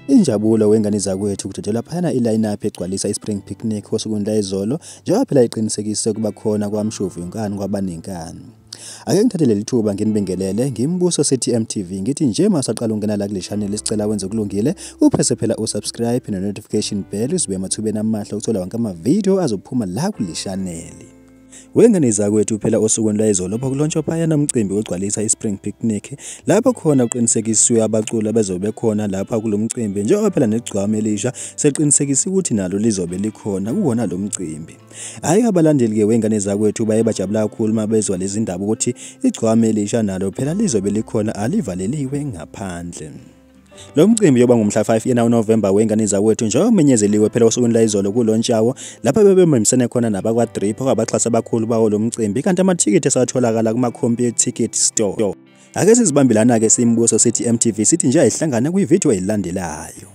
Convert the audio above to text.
Injabulo wengane zakwethu kuthathelwa phana iline-up egcwalisa ispring picnic osukwini layizolo njengoba phela iqinisekise ukuba khona kwamshovu yonkani kwabanenkani. Ake ngithathe leli thuba nginibingelele ngimbuso City MTV ngithi nje masaqala ungena la kule channel sicela wenze kulungile upresse phela usubscribe ne notification bell usibe emathubeni amahle ukuthola wonke ama-video azophuma la kule channel. Wengane zakwethu phela osukwini layizolo lapho kulontsha phayana umcimbi ogcwalisa ispring picnic lapho khona uqinisekiswe abaculi abazobe khona lapha kulomcimbi njengoba phela neGcwalisa Elitsha seqinisekisa ukuthi nalo lizobe likhona kuwona lo mcimbi. Hayi abalandeli ke wengane zakwethu baye bajabula kakhulu mabezwa lezi ndaba ukuthi iGcwalisa Elitsha nalo phela lizobe likhona alivaleliwe ngaphandle. Lo mcimbi yoba ngomhla 5 yena uNovember wengane zakwethu njengoba umenyezeliwe phela osukwini layizolo kulontshawo lapha bebememsene khona nabakwa-Drip abaxhasi abakhulu bawo lo mcimbi kanti amathikithi asatholakala kuma-Computer Ticket Store. Ake sizibambelana ke simbuso City MTV sithi nje ayihlangana kwivideo ezilandelayo.